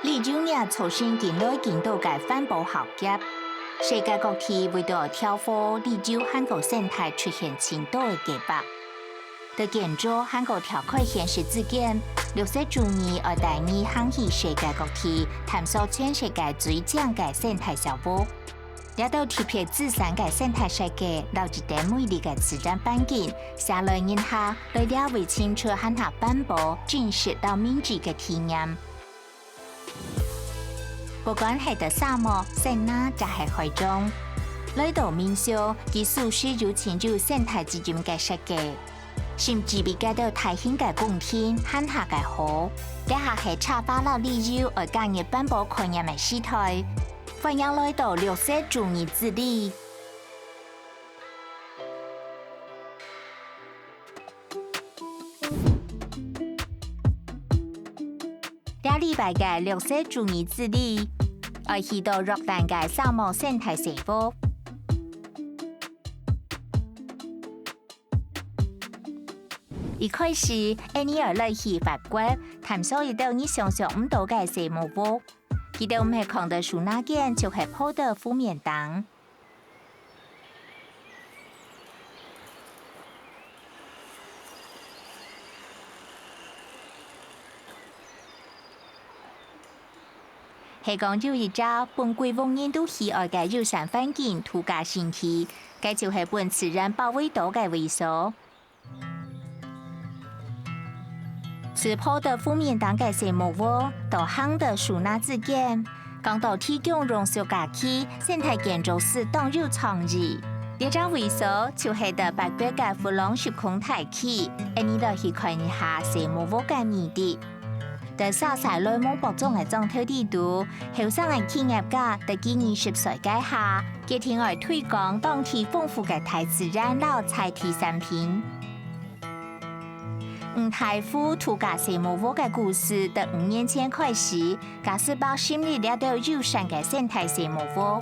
李九年重新建立建到嘅环保行业，世界各地为咗挑火李九韩国生态出现深度嘅计划。在建筑韩国条开显示之间，60周年而第二行去世界各地探索全世界最强嘅生态小屋。也到特别自然嘅生态世界，留一啲美丽嘅自然环境，下来人下来了为清楚汉下环保、真实到民主嘅体验。不管係在沙漠、山哪，就係海中，來到民宿，佢屬於有遷就生態之中嘅設計，甚至比較到大型嘅公天、漢下嘅河，這下係插花老理由而加入環保概念嘅時代，歡迎來到60周年之禮。這禮拜嘅60周年之禮，我去到若蘭嘅沙漠生態生活。一開始，你而來去法國探索一道你想象唔到嘅生物屋，佢哋唔係看到樹那件，就係鋪到負面燈。係講有一隻本規劃人都喜愛嘅友善環境度假勝地，佢就係本自然保衛島嘅會所。自鋪的負面燈嘅生物屋，到行的樹那之間，講到提供榕樹假期，生態建築師當有創意。呢隻會所就係到北國嘅芙蓉樹空台起，你來去看一下生物屋嘅魅力。在沙塞內蒙博中嘅裝修地圖，後生嘅企業家在建20歲計下，佢聽而推廣當地豐富嘅大自然老菜地產品。太夫度假生物屋嘅故事，在5年前開始，假使把心裏了到友善嘅生態生物屋。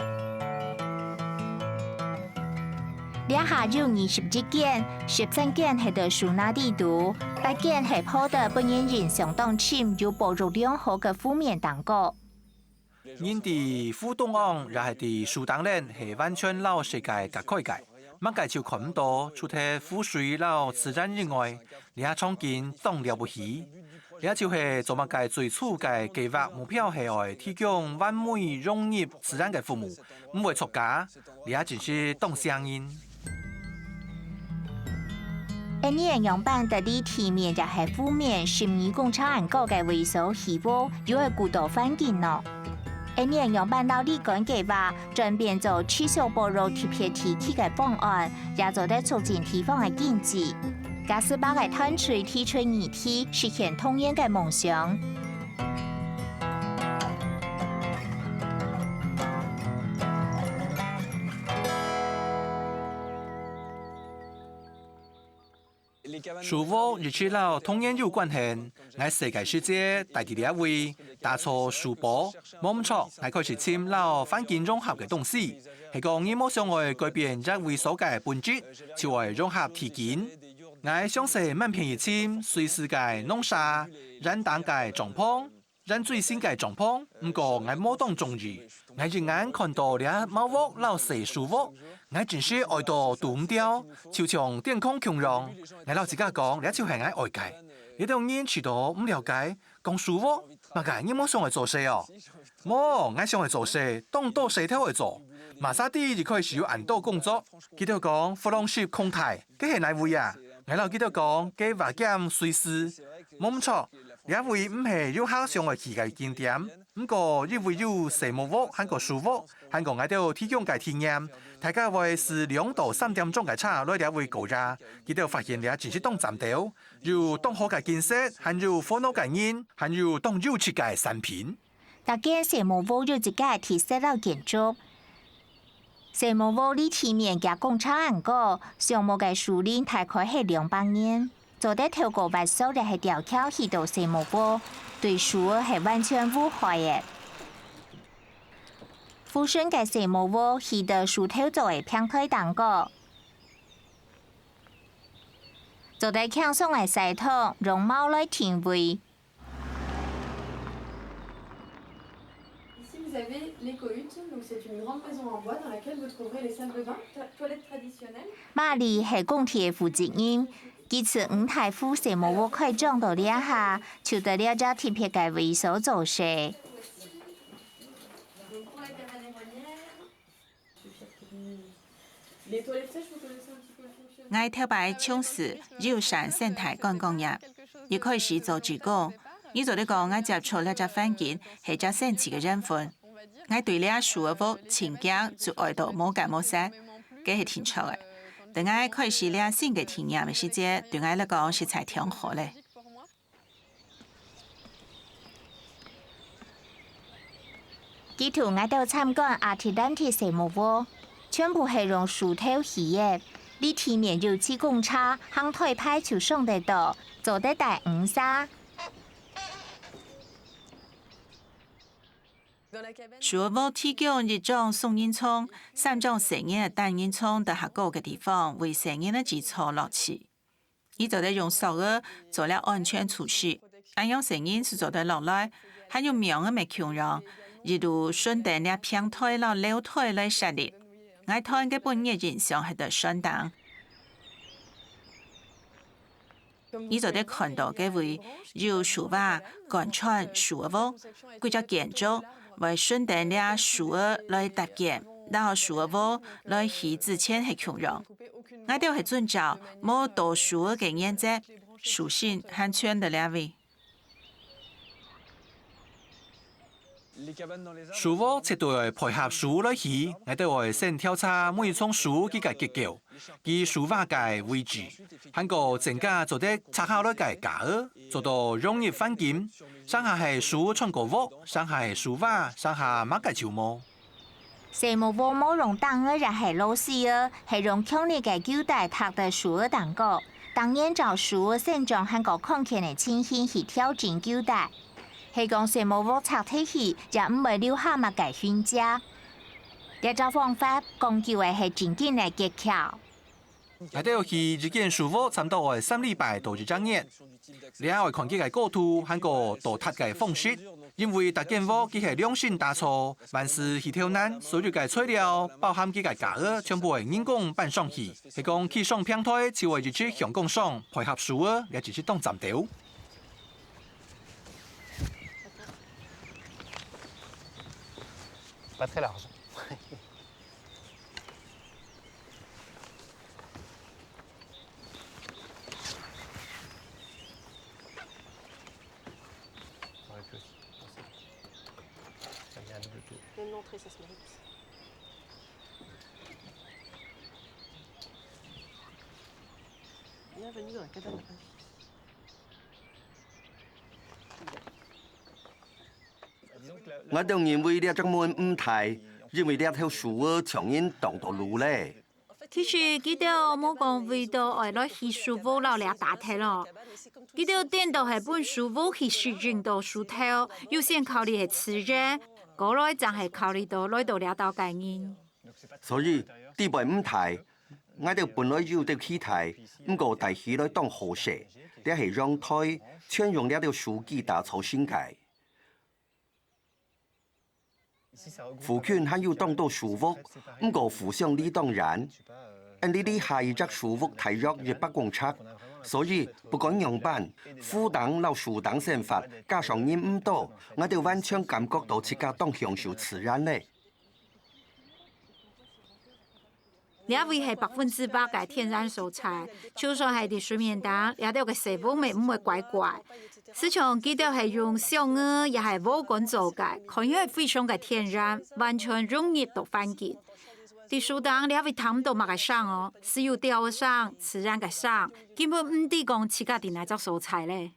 兩下有20幾件，13件係在樹那地圖，8件係鋪的本人相當深又保育良好嘅負面燈果。人哋互動案也係啲樹燈咧，係完全老世界隔開嘅，乜嘅就看唔到，除咗風水老自然以外，你下創建當了不起，你就係做乜嘅最初嘅計劃目標係愛提供完美融入自然嘅服務，唔會作假，你下真是當聲音。年樣版的地體面就係負面12公尺安高嘅會所起屋，有係孤島環境咯。年樣版到立竿計劃轉變做取消保育特別地區嘅方案，也做得促進地方嘅經濟。假使把嘅碳水提出議題，實現同樣嘅夢想。樹屋與其老同樣有關係，喺世界世界大地兩位打錯樹坡，冇唔錯，係開始簽老環境融合嘅東西，係講你冇想愛改變一位所嘅本質，就係融合體驗。我相信蠻便宜簽隨時嘅農沙，人當嘅狀況，人最新嘅狀況，唔過我冇當中意，我一眼看到了貓屋老死樹屋。我真是愛到斷唔掉，就像電空強浪。我老自家講，你就係我愛解。你當然知道唔了解，講樹屋，乜解你冇想嚟做事哦？冇，我想嚟做事，當到誰都會做。馬沙啲就開始要引導工作。佢哋講芙蓉樹空台，佢係哪位啊？我老佢哋講，佢話減瑞士，冇唔錯。呢位唔係要考上嚟期嘅景點，唔過呢位有生物屋、韓國樹屋、韓國我哋提供嘅體驗，大家會是2到3點鐘嘅車來呢位高價，佢哋發現你真是當站到，有當好嘅建設，還有歡樂嘅人，還有當有趣嘅產品。大家生物屋有一個特色老建築，生物屋呢地面嘅工廠安高，項目嘅樹齡大概係200年。做得透過挖塑嚟係吊橋去到生物屋，對樹係完全無害嘅。富順嘅生物屋去到樹頭做嘅平台蛋糕，做得輕鬆嘅系統，用貓來調味。vous avez l'écohutte, donc c'est une grande maison en bois dans laquelle vous trouverez les salles de bain, toilettes traditionnelles. 马里系港铁的负责人，佢自五台府社务屋开张到了下，就得了只特别嘅位所做事。Donc pour la cabane aéronnière, les toilettes sèches, vous connaissez un petit peu le fonctionnement. 我跳摆冲刺友善生態觀光業，一開始做主講，伊就咧講我接觸了只環境係只神奇嘅人份，我對了樹屋情景就愛到冇解冇散，這係挺錯嘅。等我開始了新嘅體驗嘅時節，對我嚟講是才挺好咧。佢同我到參觀阿提蘭蒂社務屋，全部係用樹頭起嘅。你體面有氣公差，行台派就上得到，做得大五沙。樹屋提供一種送煙囪、3種成煙嘅單煙囪到下高嘅地方，為成煙嘅基礎樂趣。伊就得用塑料做了安全措施，按用成煙是做得落來，還有苗嘅咪強讓，例如順帶了平台到樓台來設立。我睇嘅本業印象係得相當。伊就得看到嘅位有樹瓦、鋼串、樹屋，幾隻建築為順帶了樹屋來搭建，然後樹屋來起之前係強讓。我哋係遵照冇導樹屋嘅原則，樹性和全的兩位。樹屋絕對配合樹來起，我哋會先調查每種樹佢嘅結構，佢樹瓦嘅位置，還個增加做得拆好來嘅架兒，做到容易翻檢。上下係樹穿過屋，上下係樹瓦，上下乜嘅條毛。社務屋冇用當兒也係老師兒，係用強烈嘅膠帶搭在樹兒當個，當然照樹兒生長和個空間嘅情形去調整膠帶。係講社務屋拆體起，也唔會留下乜嘅痕跡。呢種方法講究嘅係正經嘅技巧。我哋去一間樹屋，差唔多係3禮拜到1年。你會看佢嘅構圖和個倒塌嘅方式，因為大間屋佢係量身打造，萬事係挑難，所有嘅材料包含佢嘅架兒，全部係人工搬上去。係講起上平台，就會一支香港上配合樹屋，也就是當站條。Pas très large. J'aurais pu aussi penser. J'aime bien double tour. Même l'entrée, ça se mérite. Bienvenue dans la cabane infidèle. 我當然為了這門舞台，因為呢條樹兒長遠當到路咧。其實佢哋冇講為到愛來去樹屋老嚟打鐵咯，佢哋點都係本樹屋去實踐到樹頭，優先考慮係自然，過來就係考慮到來到了到概念。所以呢部舞台，我哋本來要條戲台，唔過大戲來當好勢，呢係讓台全用呢條樹基打造新界。附近還有當到樹屋，唔過互相理當然。呢啲係隻樹屋體育亦不公測，所以不管樣板、負擔老樹等生法，加上煙唔多，我哋完全感覺到自家當享受自然咧。呢位係100%嘅天然素材，就算係啲水面檔，呢度嘅食物咪唔會怪怪。市場佢哋係用小鵝，也係無菌做嘅，看起來非常嘅天然，完全融入到環境。啲樹檔呢位湯都冇嘅上哦，是有雕上、自然嘅上，根本唔啲講自家啲那種素材咧。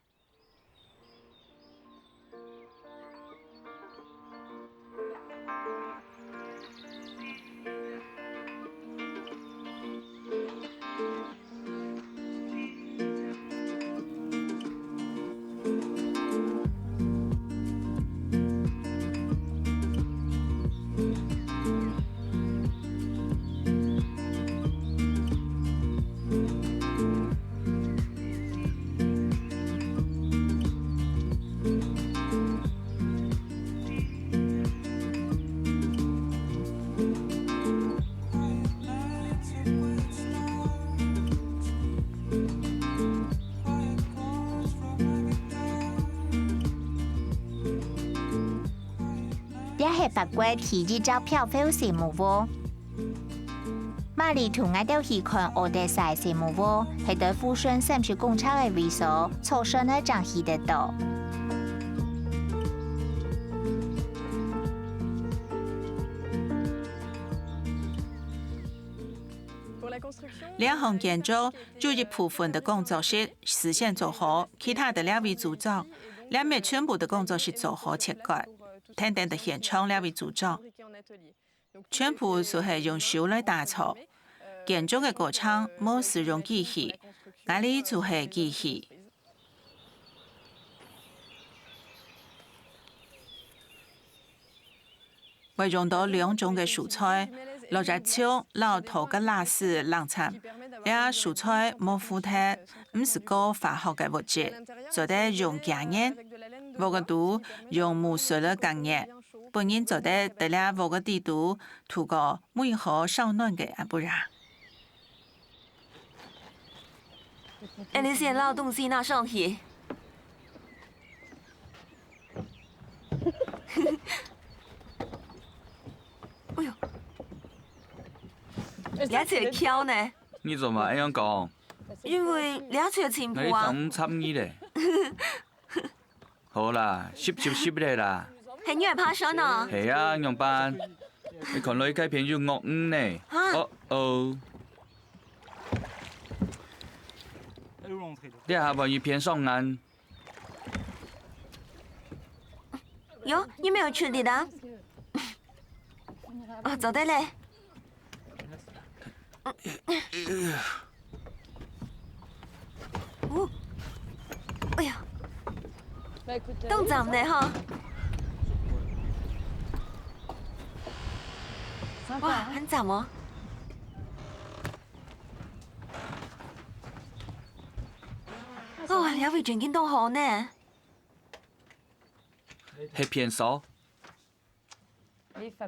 係八月第一招票票節目喎。馬里同我哋去看奧德賽節目喎，係對富順三十公尺嘅位所，錯上一張戲得到。兩項建築就一部分的工作室事先做好，其他的兩位組長，兩邊全部的工作室做好設計，等等的現場兩位組長，全部就係用手來打造。建築嘅過程冇使用機器，壓力就係機器。會用到兩種嘅蔬菜。落日超老頭嘅辣絲冷餐，呢蔬菜冇腐蝕，唔是高化學嘅物質，做得用加熱，我個度用木水嚟加熱，本人做得得了我個地度塗個美好少暖嘅阿布拉。你先撈東西拿上去。哎呦！你一次挑呢？你做嘛咁樣講？因為你一次前輩啊。你咁參與咧？好啦，攝咧啦。係因為拍相啊？係啊，用班。你看女雞片要惡呢？哦。你下半月片上眼。喲，你沒有處理的？哦，走得嘞。哦，哎呀，都站呢哈！哇，很站哦！哦，兩位轉景都好呢。係片數。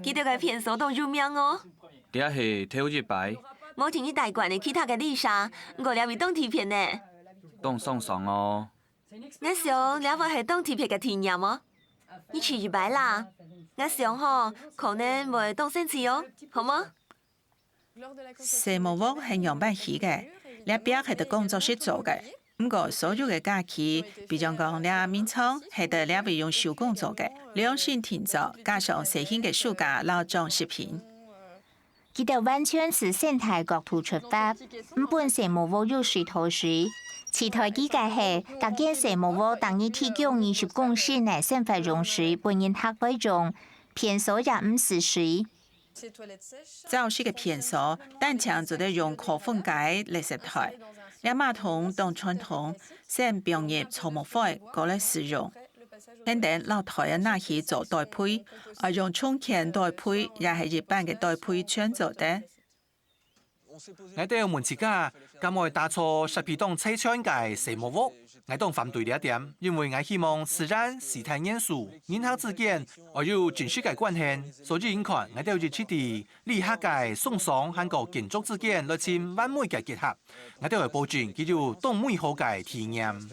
記得個片數都入名哦。第一係挑一擺。冇聽你大慣嘅其他嘅麗莎，我兩位當貼片呢。當上上哦。我想兩位係當貼片嘅天人哦。你遲一擺啦，我想嗬可能會當星期哦，好嗎？節目屋係樣板戲嘅，呢邊係喺工作室做嘅。唔過所有嘅假期，比如講兩面窗係喺兩位用手工做嘅，兩線填造加上細型嘅書架老裝飾品。佢哋完全是生態角度出發，唔本節目屋有水土水，其他幾個係各間節目屋當然提供20公升嘅生活用水，本人客會用，片數也唔是水。早時嘅片數，單牆就得用可分解垃圾台，兩馬桶當傳統先병業草木灰過嚟使用。等等老台啊，拿去做代配，用充氣代配，也係一般嘅代配圈做的。我哋門自家咁愛打錯10檔車窗嘅節目屋，我當反對呢一點，因為我希望自然時態因素，人客之間我有真實嘅關係，所以你看我哋要去啲理客嘅送爽和個建築之間來簽完美嘅結合，我哋會保證佢有當美好嘅體驗。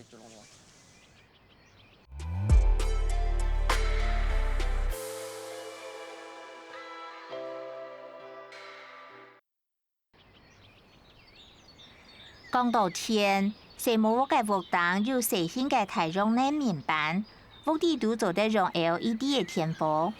講到天，節目屋嘅屋頂有細型嘅太陽能面板，屋地都做得用 LED 嘅天火。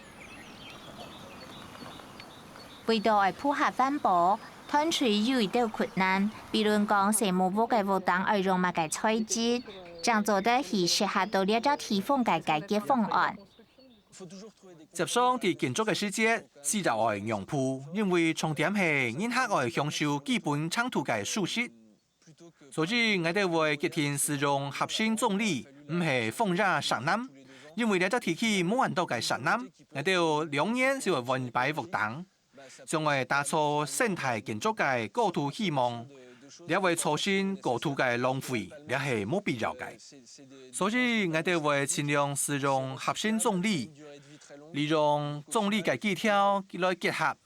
為到愛配合環保，團隊有一道困難，比如講節目屋嘅屋頂愛用乜嘅材質，將做得係適合到呢種地方嘅解決方案。接上啲建築嘅細節，自然愛用鋪，因為重點係人客愛享受基本倉土嘅舒適。所以我哋會決定使用合成重力，唔係風壓石楠，因為呢隻天氣冇揾到嘅石楠，我哋要2年就會換擺屋頂，將會打造生態建築嘅高度希望，呢會造成高度嘅浪費，呢係冇必要嘅。所以我哋會盡量使用合成重力，利用重力嘅技巧來結合。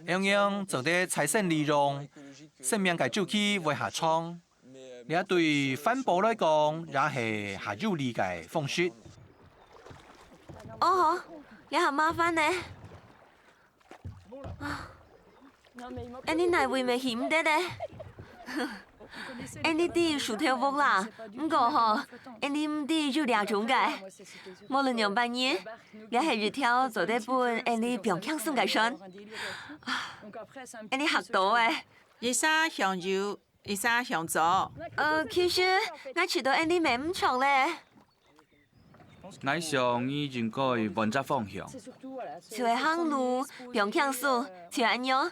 樣就得財政利用，生命嘅周期會下降，呢對環保來講也係下有利嘅方式。哦，也係麻煩呢。你乃會咪險得呢？你啲薯條屋啦，唔過嗬，你唔啲要兩種嘅，無論樣扮嘢，你係日條做得本，你平輕鬆嘅身，你學到誒。一沙向右，一沙向左。其實我知道你咪唔錯咧。我想已經改換隻方向。就係行路，平輕鬆，就係咁樣。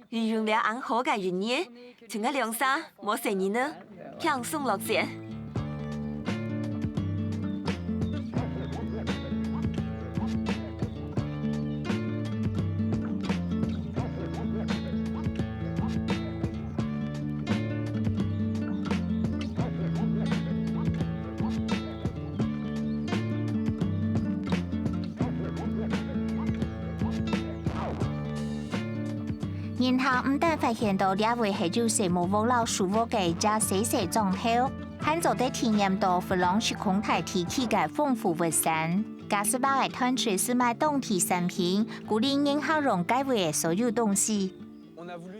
用了按好嘅原因，像個兩沙冇成年呢，輕鬆落節。然後唔但發現到呢位係有些無屋老樹屋嘅只死死狀態，還做得體驗到弗朗時空台提起嘅豐富物產。假使把嘅團隊是賣當地產品，鼓勵人客用該位嘅所有東西。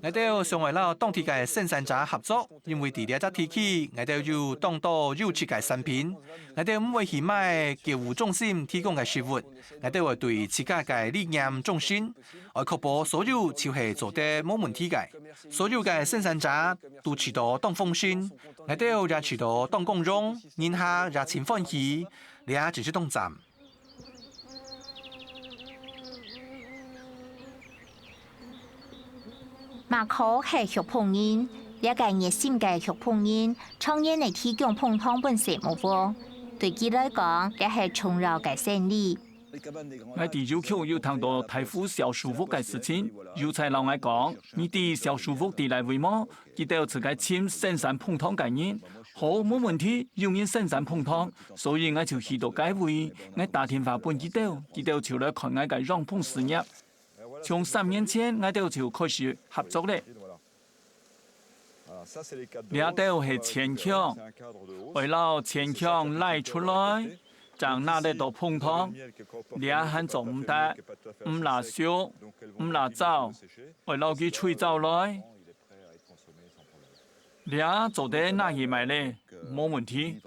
我哋想為了當地嘅生產者合作，因為喺呢隻提起，我哋有當到優質嘅產品，我哋唔會去買購物中心提供嘅食物，我哋會對自家嘅理念忠心，來確保所有就係做得冇問題嘅。所有嘅生產者都知道當風險，我哋也知道當公眾，人客也情歡喜，呢就是當站。馬可係學烹飪，一個熱心嘅學烹飪，創業嚟提供烹湯本食物喎。對佢來講，也係重要嘅生意。我哋要求要談到大夫小舒服嘅事情，有才老愛講，你啲小舒服地嚟為麼？佢哋自己簽生產烹湯嘅人，好冇問題，用人生產烹湯，所以我就去到該會，我打電話俾佢哋就來看我嘅養烹事業。從3年前，我哋就開始合作咧。呢度係前腔，為了前腔拉出來，將拿嚟到烹湯，呢係做唔得，唔拿燒，唔拿糟，為了佢吹走來，呢做得哪嘢賣咧，冇問題。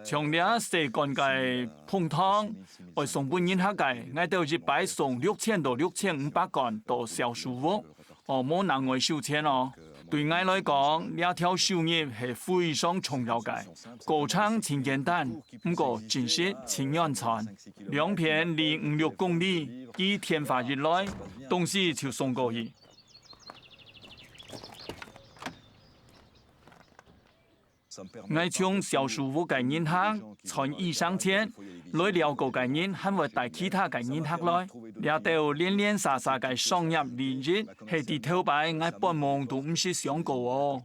從呢4罐嘅烹湯，為送本人客嘅，我哋一擺送6000到6500罐到小樹屋，冇額外收錢哦。對我來講，呢條收入係非常重要嘅。過程真簡單，不過真實真安全。2片離5-6公里，幾天發日來，東西就送過去。我從小樹屋嘅人客從以上錢，來了個嘅人還會帶其他嘅人客來，了到連連沙沙嘅商業利益，係啲頭擺我半夢都唔是想過哦。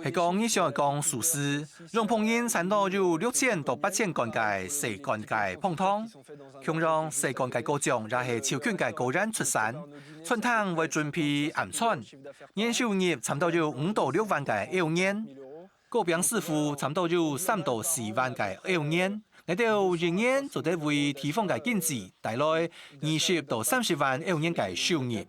係講以上係講廚師，用烹飪產到有6000到8000罐嘅4罐嘅烹湯，強讓4罐嘅高醬也係超群嘅個人出產，春湯為準備鵪鶉，年收入差唔多有5到6萬嘅1年，糕餅師傅差唔多有3到4萬嘅1年，我哋一年就得為地方嘅經濟帶來20到30萬1年嘅收入。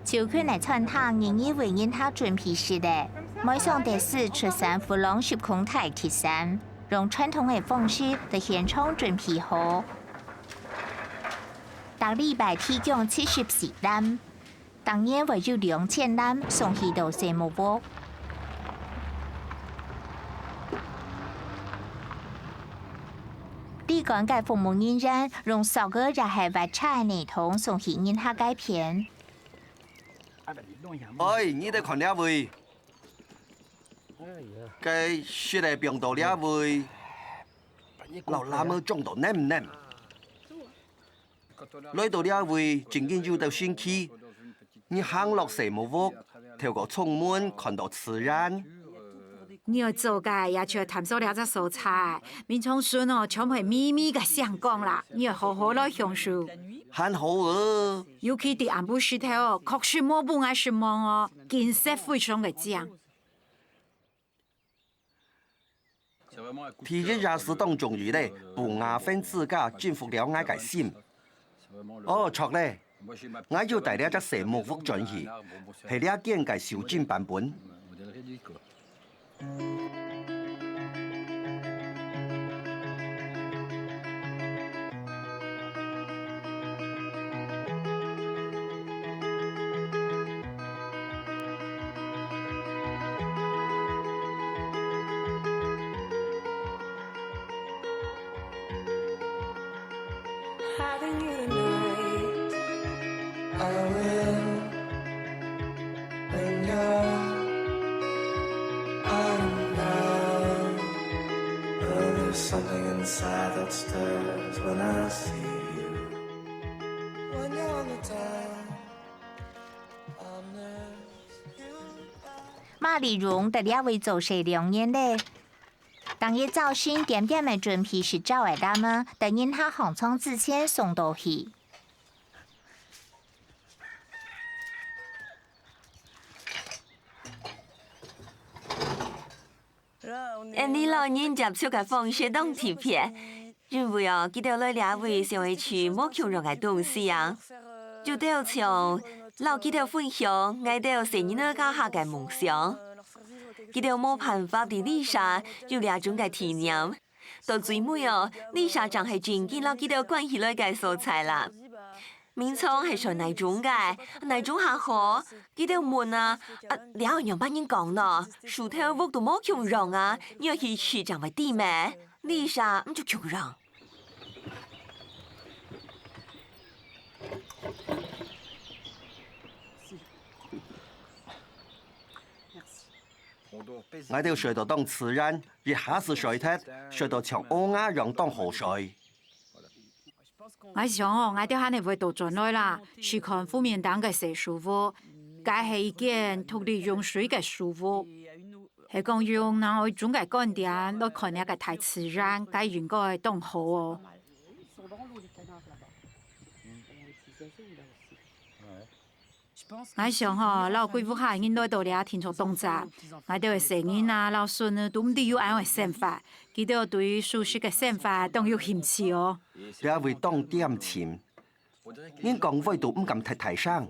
超群嚟春湯，仍然為人客準備時的，每上第4出產弗朗時空台鐵山，用傳統嘅方式嚟現場準備好。每禮拜提供74擔，當年為有2000擔送去到社務部。呢個嘅服務人員用少個也係為差內同送去人客改片。你哋看呢位，佢雪嚟病到呢位，老喇嘛撞到黏唔黏？來到呢位，正經有到先去，你行落社務屋，透過窗門看到自然。你要做嘅也就探索了只素材，民众孙哦，全係咪咪嘅想講啦，你要好好來享受。很好啊！尤其啲安布石頭哦，確實冇半眼失望哦，見識非常嘅正。第一也是當終於咧，把牙粉自家轉服了我嘅心。哦，錯咧，我要帶了只蛇木屋進去，係呢一件嘅小轉版本。马丽蓉在了为做事2年嘞。当日早晨点点的准备是找的他们，等因他航窗之前送到去。你老人接觸嘅方式當貼片，認為啊，記得來兩位成為去冇強弱嘅東西啊，就都像老記得分享，愛到成年教下嘅夢想，記得冇辦法地麗莎有兩種嘅體驗，到最尾哦，麗莎就係真見老記得關係來嘅素材啦。民眾係上哪種嘅，哪種下好？記得問啊，你有樣班人講咯，樹頭屋都冇強弱啊，你要去試就係啲咩？麗莎唔就強弱。我哋水到當自然，而下是水鐵，水到像烏鴉樣當河水。我想哦，我哋肯定會到進來啦，去看負面黨嘅寫書屋，該係一件土地用水嘅書屋，係講用南愛種嘅觀點來看呢個大自然，該應該當好哦。我想吼，老貴婦下應該到了天作動作，我哋嘅成員啊、老孫啊，都唔知有安嘅想法，佢哋對舒適嘅想法都有興趣哦。你會當點錢，因講話都唔敢太大聲，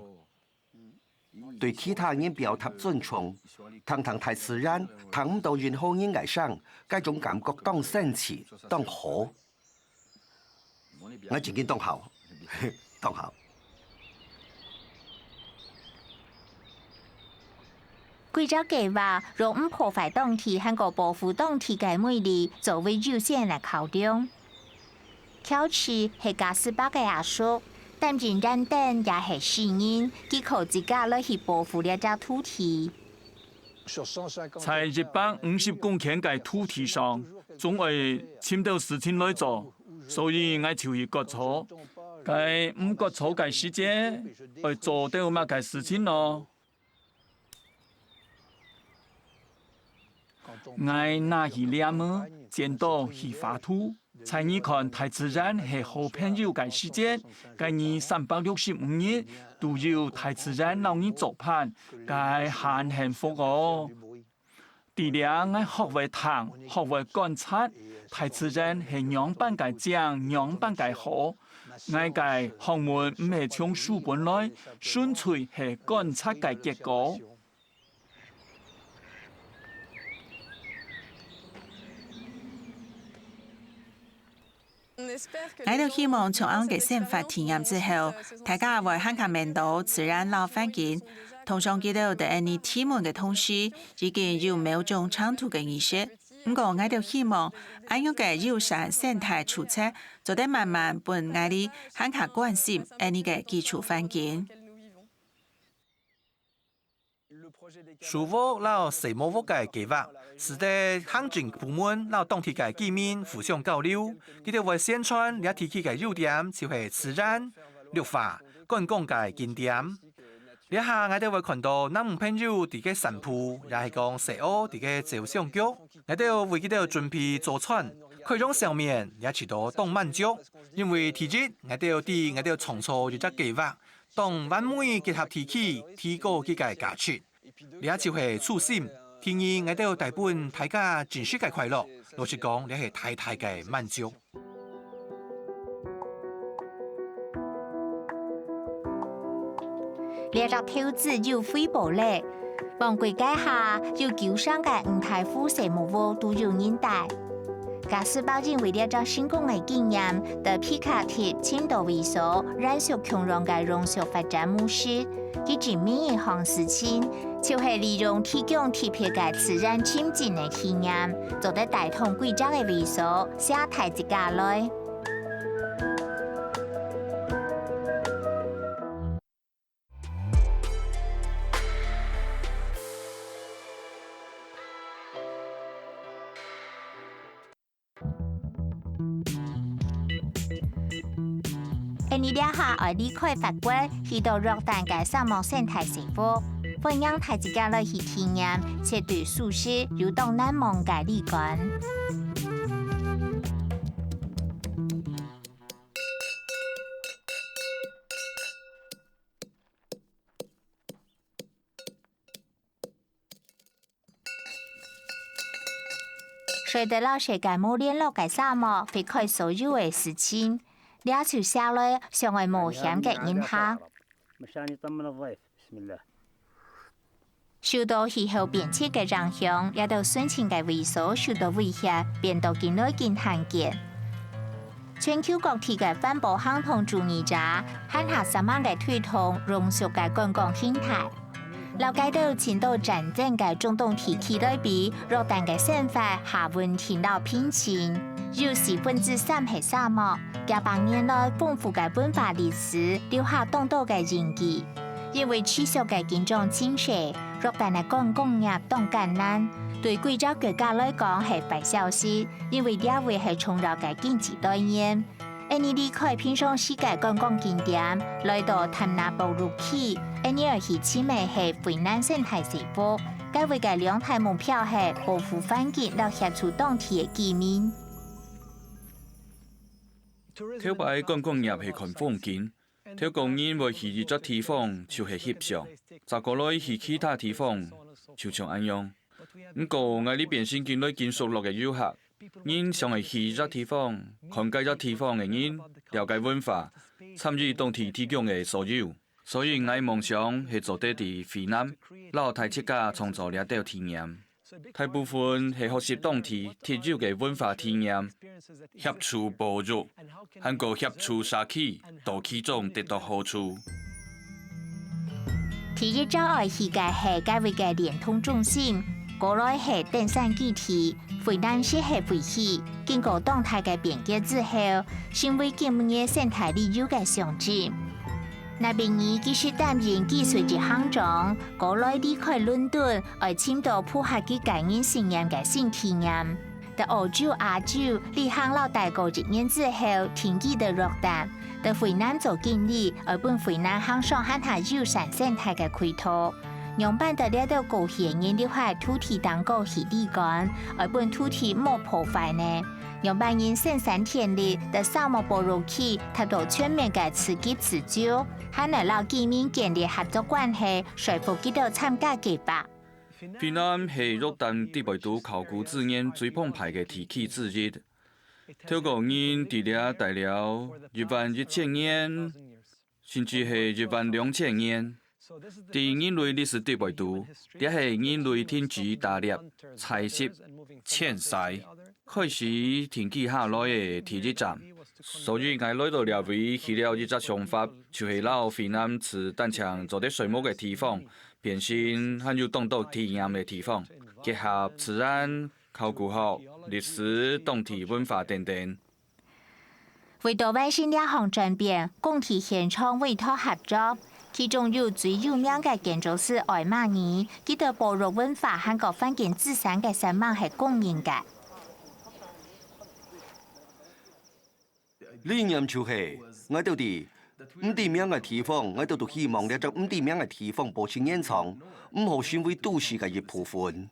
對其他人表達尊重，堂大自然，談唔到任何人嘅聲，嗰種感覺當新奇，當好。我自己當好，當好。貴州計劃若唔破壞當地和個保護當地嘅魅力，作為優先來考量。橋市係加18個藝術，但仍然等也係私人，佢靠自家來去保護呢隻土地。在150公頃嘅土地上，總係簽到事情來做，所以我就去割草。該唔割草嘅時節，去做到乜嘅事情咯？我拿起兩麼剪刀去發土，才你看大自然係好朋友嘅世界，該你365日都有大自然讓你作伴，該很幸福哦。第二，我學會談，學會觀察，大自然係樣般嘅正，樣般嘅好。我嘅學問唔係從書本來，純粹係觀察嘅結果。我都希望從安嘅生活體驗之後，大家會更加明到自然老環境，同上記到對你體驗嘅同時，已經有某種長途嘅意識。不過我都希望安樣嘅友善生態出色，就得慢慢幫我哋更加關心你嘅基礎環境。樹屋老社務屋嘅計劃，使得行政部門老當地嘅居民互相交流，佢哋會宣傳呢地區嘅優點，就係自然、綠化、觀光嘅景點。呢下我哋會看到咱唔朋友伫個神鋪，也係講西歐伫個照相局，我哋為佢哋準備早餐，佢種上面也吃到當滿足，因為提日我哋創造一隻計劃，當完美結合天氣，提高佢嘅價值。呢就係初心，天意我哋帶本大家真實嘅快樂，老實講，呢係太大嘅滿足。列入挑子有非暴力，往國家下有九上嘅五台夫社務務都有人帶。假使包認為列咗成功嘅經驗，得皮卡貼青島為所，燃燒強榮嘅榮辱發展模式，佢前面一項事情，就係利用提供特別嘅自然親近嘅體驗，做得帶動國家嘅為所，下台一家來。你哋下愛離開法國，去到約旦嘅沙漠生態生活，歡迎大家來去體驗，且對舒適又當難忘嘅旅館。隨着老世界冇聯絡嘅沙漠，避開所有嘅事情。呢就下來上來冒險嘅人客，受到氣候變遷嘅影響，也到殉情嘅為所受到威脅，變到見來見罕見。全球各地嘅環保行動主義者，喊下3萬嘅推動榮辱嘅觀光形態，了解到前度戰爭嘅中東地區對比，約旦嘅生活下溫天到偏晴。有3%係沙漠，幾百年來豐富嘅文化歷史留下眾多嘅印記。因為持續嘅經濟傾斜，約旦嘅觀光業當艱難，對貴州國家來講係壞消息，因為呢位係重要嘅經濟來源。你離開平常世界觀光景點，來到坦納布魯奇，你而去簽嘅係非南生態生活，該位嘅兩大目標係保護環境，來協助當地嘅居民。跳擺觀光業係看風景，跳公園會去一個地方就係翕相，再過來去其他地方就像咁樣。不過我呢邊先見到見熟絡嘅遊客，人想係去一個地方，看這個地方嘅人，了解文化，參與當地提供嘅所有。所以我夢想係做得喺非南，讓大家創造呢啲體驗。大部分係學習當地特有嘅文化體驗，協助保育，還有協助社區到其中得到好處。第一招愛去嘅係該位嘅聯通中心，過來係登山基地，非南市係廢棄，經過動態嘅變革之後，成為今年生態旅遊嘅象徵。那邊兒繼續擔任技術一行長，過來離開倫敦，而簽到普克嘅感應經驗嘅新體驗。在歐洲、亞洲離行老大過1年之後，停機的約旦，在非南做經理，而本非南行上喊下友善生態嘅開拓。樣板的呢度高顯人的塊土地當過去地幹，而本土地冇破壞呢。樣板人生產田裡的沙漠保育區，達到全面嘅刺激自救，還能讓居民建立合作關係，說服佢哋參加計劃。非南係約旦地維度考古資源最澎湃嘅地區之一。透過人地裡待了11000年，甚至係12000年。在人類歷史地維度，也係人類天地打獵、採集、遷徙，開始停機下來嘅第一站。所以我來到呢位去了一個想法，就係讓非南似單槍做啲水木嘅地方，變成很有當地體驗嘅地方，結合自然、考古學、歷史、當地文化等等。為到完成兩項轉變，共體現場委託合作。其中有最有名嘅建築師艾瑪尼，佢對保育文化和個環境資產嘅聲望係公認嘅。理念就係我哋唔地名嘅地方，我哋都希望呢只唔地名嘅地方保持延長，唔好成為都市嘅一部分。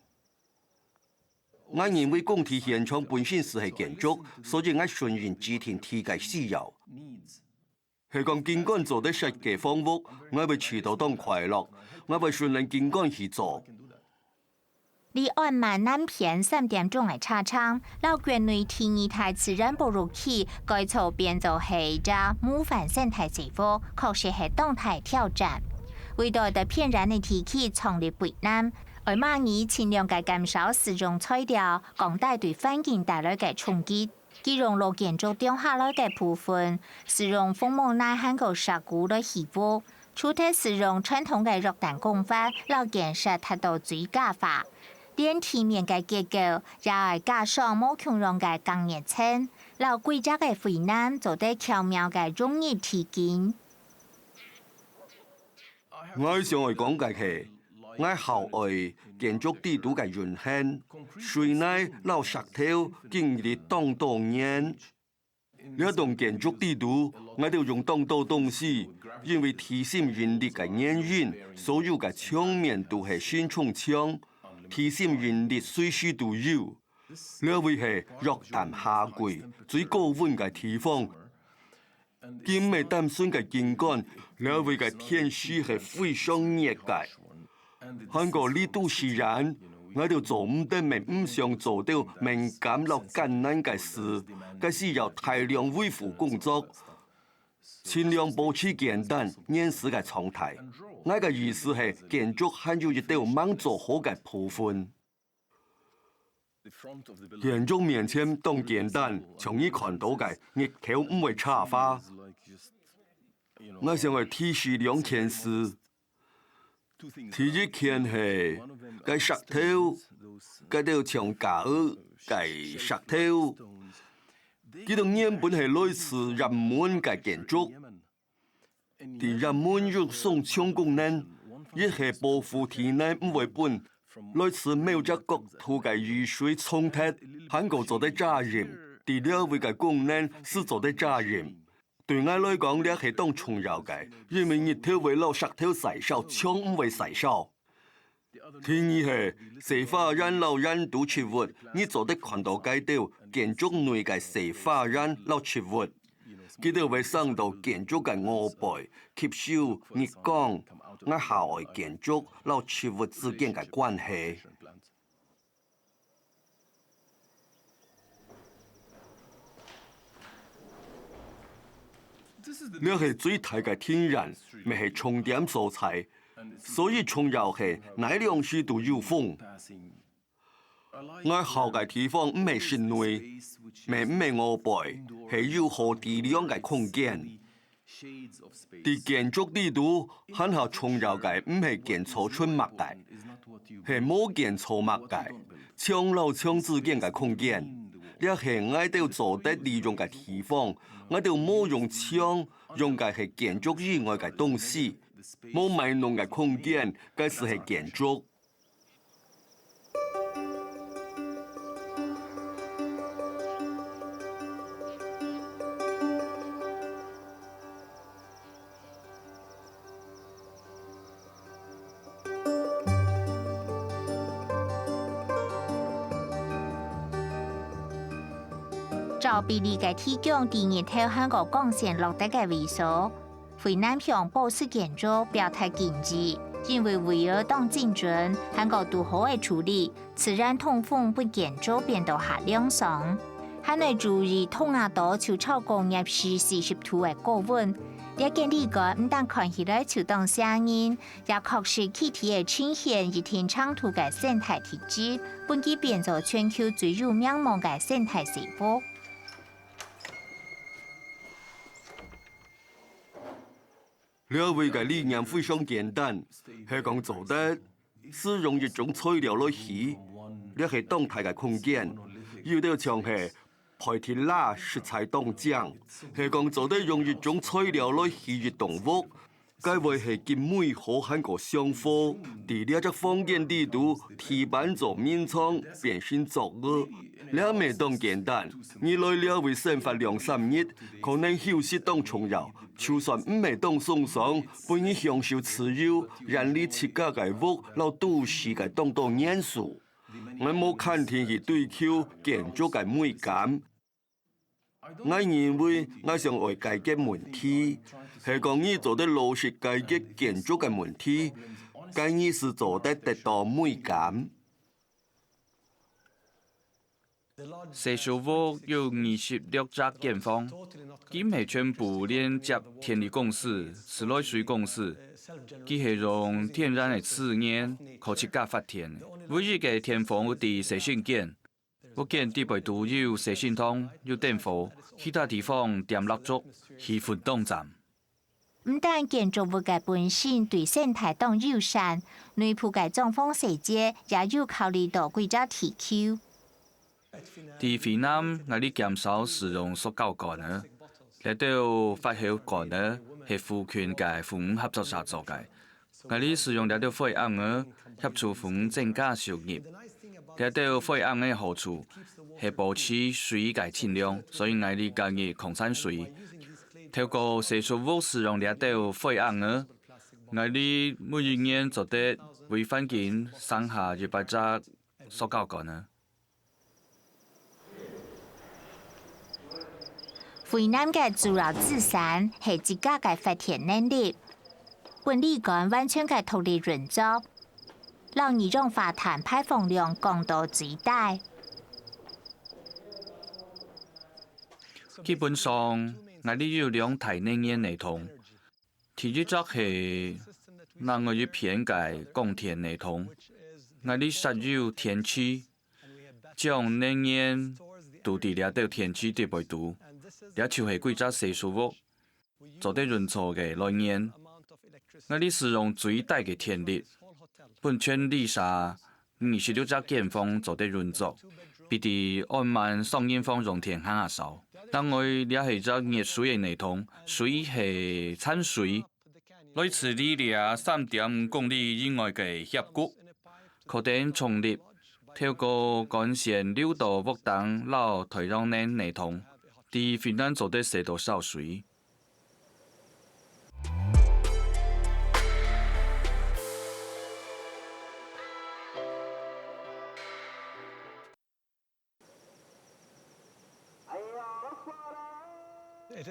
我認為工地現場本身是係建築，所以我順應自田地嘅需要。係講景觀做得設計房屋，我會遲到當快樂，我會順應景觀去做。離岸萬南片3點鐘嘅車廠，老園內第2台自然保育器改造變做係隻模範生態政府，確實係當大挑戰。為到的天然嘅天氣創立北南，而馬爾盡量嘅減少使用材料，降低對環境帶來嘅衝擊。佢用落建築中下來嘅部分，使用風木耐旱嘅石骨來起屋，除咗使用傳統嘅弱彈工法，老建設達到最佳化。連地面嘅結構也係加上冇強用嘅鋼葉層，老規則嘅回南做得巧妙嘅容易提建。我想嚟講嘅係，我校外建築地圖嘅運行，雖然老石頭經歷當多年，呢一棟建築地圖我哋用當多東西，因為提升人力嘅原因，所有嘅牆面都係新重牆。提升人力隨時都有，呢位係弱淡夏季最高溫嘅地方。兼未擔心嘅景觀，呢位嘅天氣係非常熱嘅。韓國呢都是人，我哋做唔得咪唔想做到敏感落艱難嘅事，嘅需要大量維護工作，盡量保持簡單現實嘅狀態。我嘅意思係建築還有一道冇做好嘅部分。建築面前當簡單，從你看到嘅日頭唔會差化。我想去提示2件事。第一件係嘅石頭，嗰條長架嘅石頭，佢哋原本係類似人門嘅建築。啲人們用送槍功能，一係保護體內唔會搬，類似某隻國土嘅雨水沖踢，韓國做的責任。第2位嘅功能是做的責任。對我來講，呢係當重要嘅，因為日頭會攞石頭洗手，槍唔會洗手。第2係石化人攞人都出活，你做的看到嗰條建築內嘅石化人攞出活。佢哋會生到建築嘅外背，吸收日光，我校外建築攞出活之間嘅關係。呢係最大嘅天然，咪係重點素材，所以重要係哪兩處都有風。我校嘅地方唔係室內，咪唔係外背，係有好地量嘅空間。啲建築地圖很下重要嘅唔係建築出物嘅，係冇建築物嘅，牆樓牆之間嘅空間。呢係我哋做得利用嘅地方，我哋冇用牆，用嘅係建築以外嘅東西，冇賣弄嘅空間，嗰時係建築。照比例嘅提供第2條韓國光線落得嘅位數，回南向保守建築表態建議，因為為了當精準，韓國都好嘅處理，自然通風本建築變到下2層，還會注意通亞島潮草工業時40度嘅高溫。呢件呢個唔但看起來就當聲音，也確實氣體嘅呈現一定長度嘅生態體質，本機變做全球最有名望嘅生態社會。呢位嘅理念非常簡單，係講做得使用一種材料來起，呢係動態嘅空間。有啲像係排鐵拉食材當漿，係講做得用一種材料來起一動物，该话是金美好汉个上课，伫了只封建制度提班做民创，变成作恶，了未当简单。你来了为生活2-3日，可能休息当重要，就算唔未当送上，本你享受自由，让你自家嘅屋老都市嘅当到严肃。我冇看天去追求建筑嘅美感。我认为我想为解决问题，系讲你做得落实解决建筑嘅问题，该意是做得到美感。西小屋有26只建房，佢唔係全部連接天然公司、自來水公司，佢係用天然嘅資源靠自家發電。每一個天房有地洗線件。屋建地背都有洗線桶、有電火，其他地方點蠟燭、氣氛當站。唔但建築物嘅本身對生態當友善，內部嘅裝潢設計也有考慮到幾隻提求。喺湖南，我哋減少使用塑膠桿呢，嚟到發酵桿呢係賦權嘅父母合作社做嘅。我哋使用嚟到廢暗呢協助父母增加收入。嚟到廢暗嘅好處係保持水嘅質量，所以我哋建議擴散水。透過社畜屋使用嚟到廢暗呢，我哋每一年做得為環境省下200隻塑膠桿呢。湖南嘅主要資產係自家嘅發電能力，本地幹完全嘅獨立運作，讓二氧化碳排放量降到最低。基本上，我哋有2台能源系統，第一隻係讓我哋偏嘅供電系統，我哋設有天氣，將能源都地了到天氣地背度。也就係幾隻細樹屋做得潤燥嘅來源，我哋使用最大嘅電力，本村里下26隻建房做得潤燥，比啲安曼雙建房用電更加少。但我也係隻熱水嘅系統，水係產水，來自里了3.5公里以外嘅峽谷，可電重力，透過幹線流到屋頂撈台陽能系統。喺湖南做得食到少水。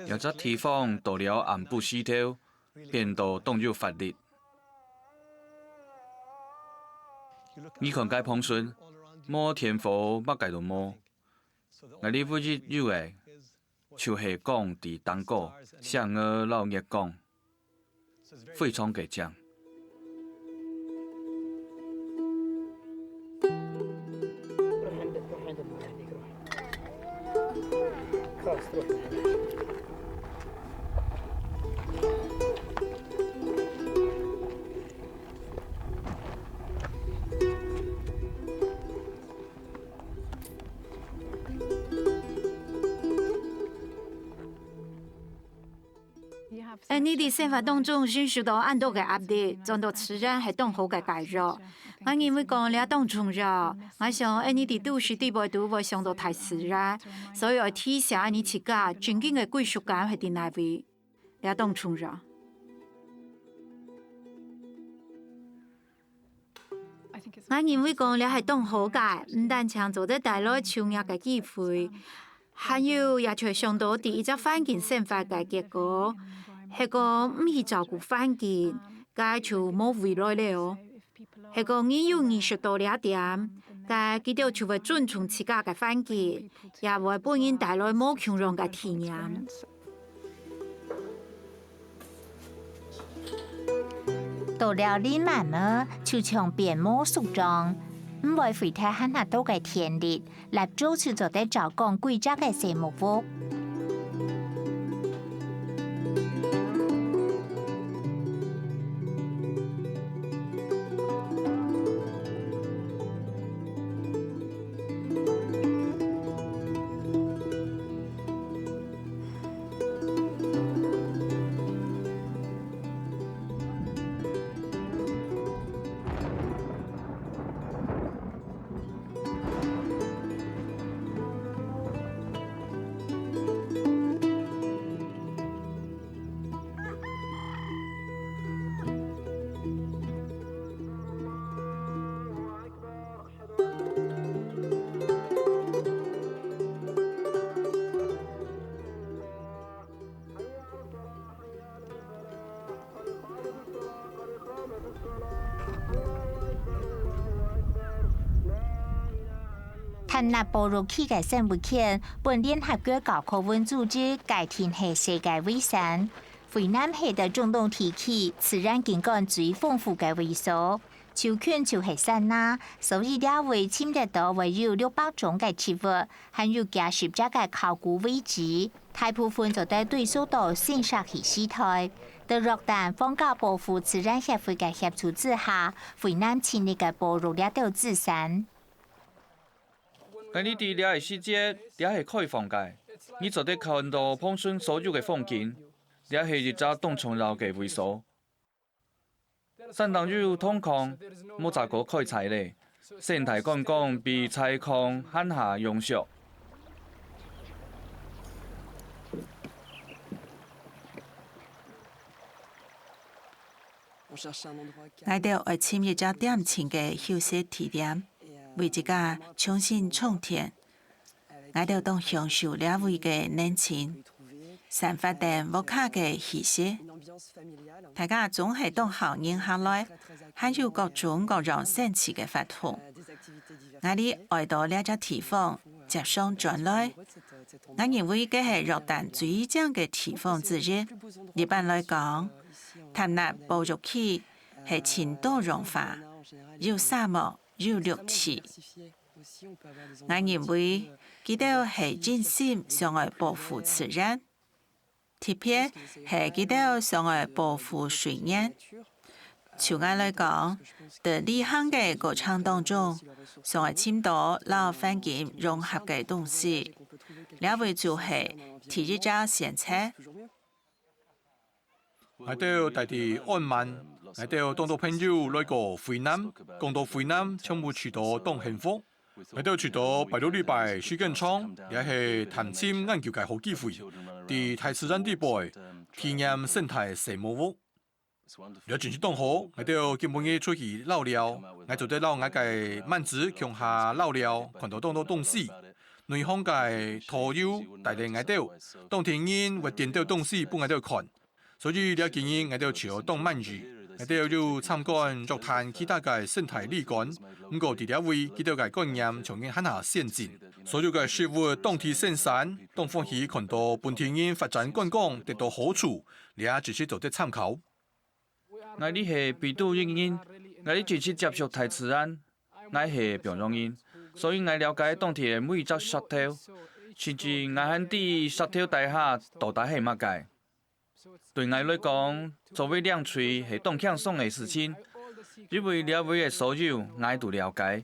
有隻地方到了暗部時頭，變到動有法力。你看解碰順，冇天火乜計都冇，我哋每日有嘅。就係講啲蛋糕，像我老爺講，非常嘅正。你哋生活當中先受到很多嘅壓力，撞到自然係當好嘅介入。我認為講你當重要，我想你哋都市地步都會想到太自然，所以我提醒你自家真正嘅歸屬感係喺哪位，你當重要。我認為講你係當好嘅，唔單止做得帶來創業嘅機會，還有也會想到第一隻環境生活嘅結果。係個唔去照顧環境，咁就冇未來了。係個你要意識到呢一點，咁佢哋就會尊重自家嘅環境，也會幫人帶來冇強弱嘅體驗。到了年晚呢，就從變魔縮裝，唔會費太很下多嘅電力，嚟做就做得照講規則嘅細木屋。探纳保育区嘅生物圈，本联合國教科文組織改定係世界遺產。惠南係嘅中東地區自然景觀最豐富嘅位所，樹群就係山啦，所以呢位簽得到圍繞600種嘅植物，還有幾十隻嘅考古遺址，大部分就喺對數到新石器時代。在熱帶荒郊保護自然協會嘅協助之下，惠南清理嘅保育呢條自然。喺呢啲嘅世界，也係開放嘅，你就得看到碰順所有嘅風景。也係一隻動重要嘅位所，相當於通礦，冇咋個開採咧，生態觀光比採礦慳下用上。我哋愛簽一隻點情嘅休息地點，為自家重新充電。我哋當享受兩位嘅年輕。散發定無卡嘅氣息，大家總係當效應下來，還有各種各樣神奇嘅活動。我哋愛到呢隻地方接上轉來，我認為嘅係熱帶最正嘅地方之一。一般來講，探納保育區係前度融化，有沙漠，有綠地。我認為佢哋係真心想愛保護自然。特別係佢哋想愛保護水源。就我來講，在旅行嘅過程當中，想愛簽到老環境融合嘅東西，呢位就係第一隻選擇。我哋大地安曼，我哋當到朋友來個惠南，講到惠南，全部去到當幸福。我哋去到拜六禮拜水耕場，也係談簽研究嘅好機會。喺大自然地背體驗生態生物屋，了真是當好。我哋今半夜出去撈料，我就得撈我嘅萬子強下撈料，看到當多東西。內行嘅土友帶領我哋，當天然會見到東西，幫我哋看。所以了建議我哋去當萬語。我哋要參觀作探其他嘅生態旅館，唔過喺呢位佢哋嘅觀念從經很下先進，所有嘅事物當地生產，當歡喜看到本地人發展觀光得到好處，你也只是做啲參考。我哋係秘魯人，我哋只是接觸大自然，我係平壤人，所以我了解當地嘅每一隻石頭，甚至我喺啲石頭底下到底係乜嘅。對我來講，作為兩歲係當輕鬆嘅事情，因為了解嘅所有我都了解，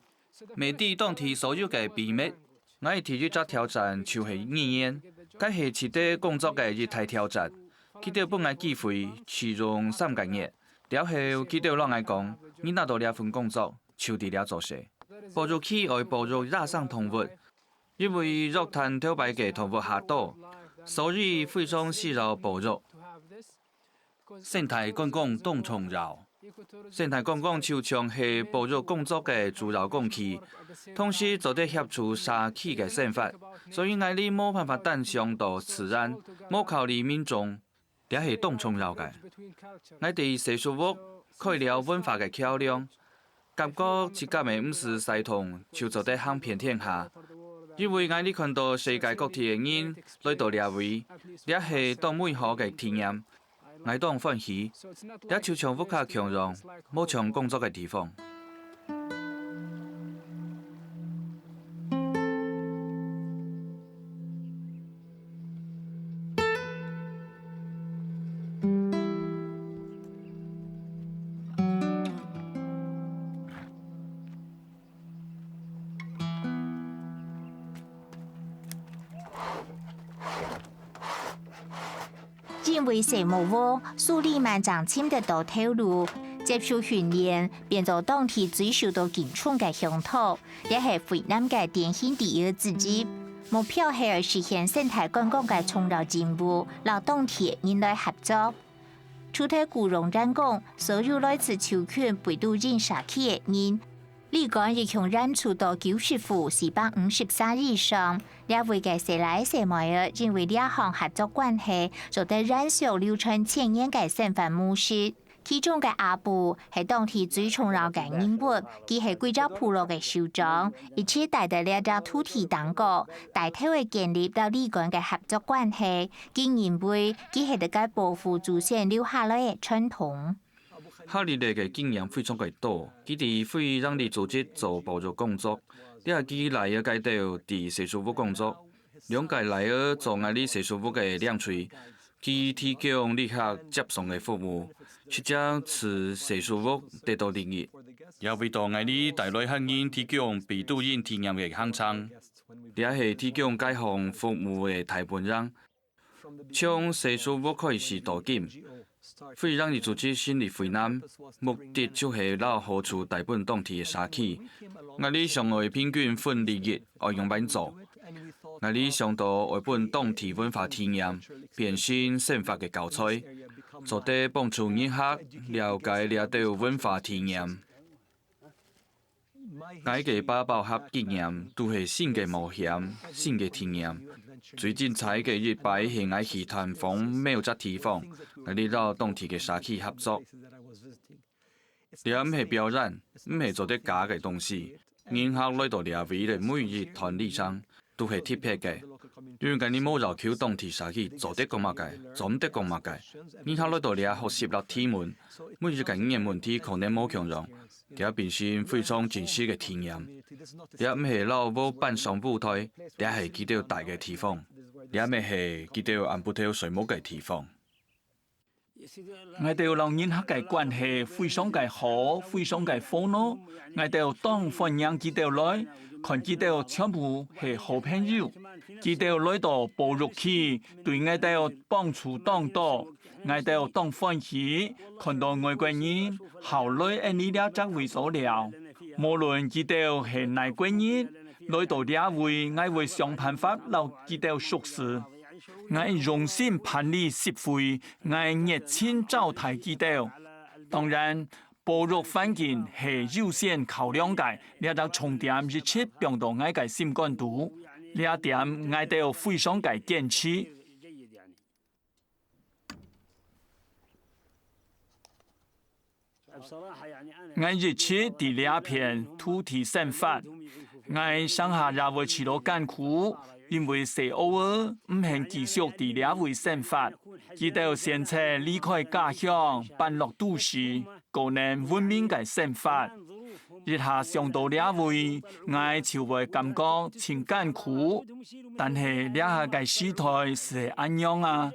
未知當地所有嘅秘密。我係第一隻挑戰就係語言，這係值得工作嘅一大挑戰。佢哋幫我機會其中3個月，然後佢哋讓我講，你拿到呢份工作，就地了做事。保育區愛保育野生動物，因為熱帶土白嘅動物較多，所以非常需要保育。生態觀光當重要，生態觀光就像係保育工作嘅主要工具，同時就得協助社區嘅生活，所以我哋冇辦法單想到自然，冇考慮民眾，也係當重要嘅。我哋社區屋開了文化嘅橋梁，感覺自家咪唔是系統，就做得行遍天下。因為我哋看到世界各地嘅人來到呢位，也係當美好嘅體驗。我當歡喜，也就像屋企強壯，冇長工作嘅地方。因為社務屋蘇里曼長簽得到透露，接受訓練變做當地最受到敬重嘅鄉土，也係惠南嘅典型第一之一。目標係實現生態觀光嘅重要任務，讓當地人來合作。除咗古榕人講，所有來自球群北都人社區嘅人，旅館亦向人數到90戶453以上。兩位嘅社內社外因為兩項合作關係，就得燃燒流傳千年嘅生活模式。其中嘅阿布係當地最重要嘅人物，佢係貴州部落嘅首長，一起帶到了隻土地當國，大體會建立到里間嘅合作關係，佢認為佢係得個保護祖先留下來嘅傳統。哈里嚟嘅經驗非常嘅多，佢哋會讓你組織做保育工作，你係佢嚟嘅街道啲社署屋工作，兩屆嚟嘅做我哋社署屋嘅兩處，佢提供旅客接送嘅服務，出將使社署屋得到利益，也為到我哋大內客人提供備註人體驗嘅行程，也係提供該項服務嘅大本營，從社署屋開始到今。會讓你組織新的會南，目的就係撈好處大本當地嘅社區。我哋上來平均分利益，愛用品做。我哋上到外本當地文化體驗，變現生活嘅教材，做得幫助遊客了解了到文化體驗。我嘅包包盒經驗都係新嘅冒險、新嘅體驗。最精彩嘅一擺係我去探訪每一個地方，我哋到當地嘅社區合作。你唔係表演，唔係做啲假嘅東西。遊客來到呢位嘅每一團里上都係貼片嘅，因為你冇要求當地社區做得咁乜嘅，做唔得咁乜嘅。遊客來到呢學習了體門，每一個語言問題可能冇強融，佢變成非常真實嘅體驗。你唔係攞舞搬上舞台，你係見到大嘅地方，你唔係見到按不到水母嘅地方。我哋老人客嘅關係非常嘅好，非常嘅歡樂。我哋當歡迎佢哋來，看佢哋全部係好朋友。佢哋來到保育區，對我哋幫助當多。我哋當歡喜，看到外國人後來呢啲則會所了。無論佢哋係哪國人，來到呢位，我會想辦法讓佢哋熟識。我用心辦理協會，我熱情招待佢哋。當然，保育環境係優先考量嘅，呢個重點一切放到我嘅心肝度，呢一點我哋非常嘅堅持。我一切第二篇土地憲法，我上下也會去到艱苦。因為社偶爾唔肯繼續第二位憲法，佢哋選擇離開家鄉，搬落都市，個人文明嘅憲法。一下上到呢位，我就會感覺情艱苦，但係呢下嘅時代係安樣啊，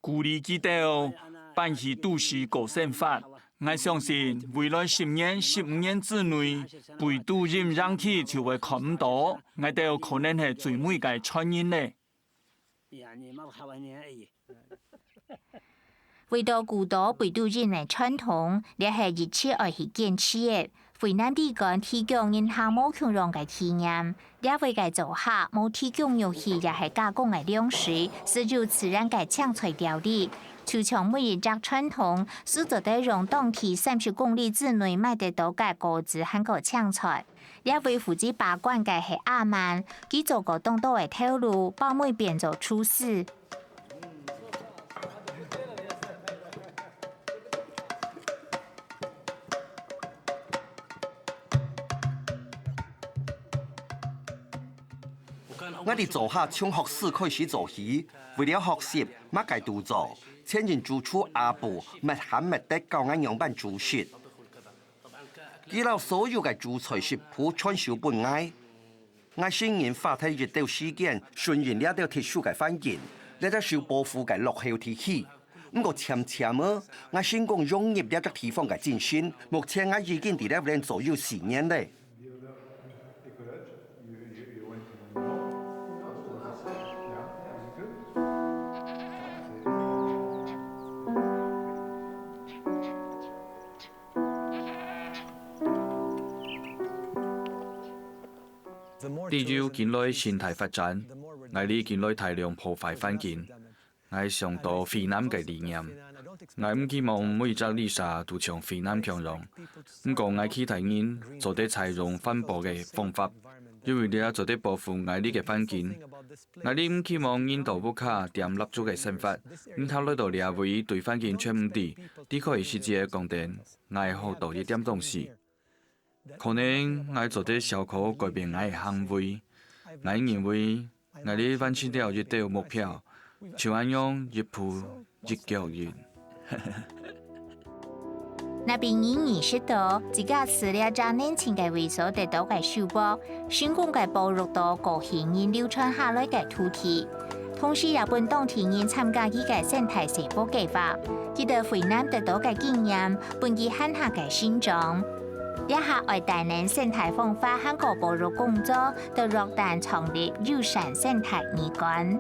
鼓勵佢哋搬去都市個憲法。我相信未來10年、15年之內，被都市人氣就會看唔到，我哋可能係最美嘅傳言咧。為到古島被都市嘅傳統，你係一切愛去堅持嘅。惠南地區提供人客冇強融嘅體驗，呢位嘅做客冇提供遊戲也係加工嘅糧食，是由自然嘅搶取料理。就像每一隻傳統，是做得用當地30公里之內買得到嘅果子和個青菜。呢位負責把關嘅係阿曼，佢做過當多嘅透露，幫妹變做廚師。我哋做客從學士開始做起，為了學習乜嘅動作，前人做出阿布乜罕乜的教我樣板煮食。佢老所有嘅煮菜食譜傳授俾我先人花費一段時間順應呢條特殊嘅環境，呢條受保護嘅落後地區。不過漸漸啊，我成功融入呢個地方嘅精神，目前我已經喺呢邊左右10年嘞。地球近來生態發展，我哋近來大量破壞環境，我上到惠南嘅理念，我唔希望每一隻歷史都像惠南強融，不過我其他人做啲採用環保嘅方法，因为你做得保护爱你嘅环境，爱你唔希望印度不卡掂蜡烛嘅生活，唔考虑到你位对环境全唔对，你可以实际嘅讲定，爱好到一点东西。可能爱做得小可改变爱嘅行为，爱认为爱你完成了一条目标，就安样一步一脚印。那边意识到自家饲了較年輕嘅為所得到嘅收穫，成功嘅步入到高興人流傳下來嘅土地，同時也本當地人參加佢嘅生態社保計劃，佢哋回南得到嘅經驗，本佢漢下嘅成長。一下愛大年生態風化韓國保育工作，到落蛋創立友善生態議館。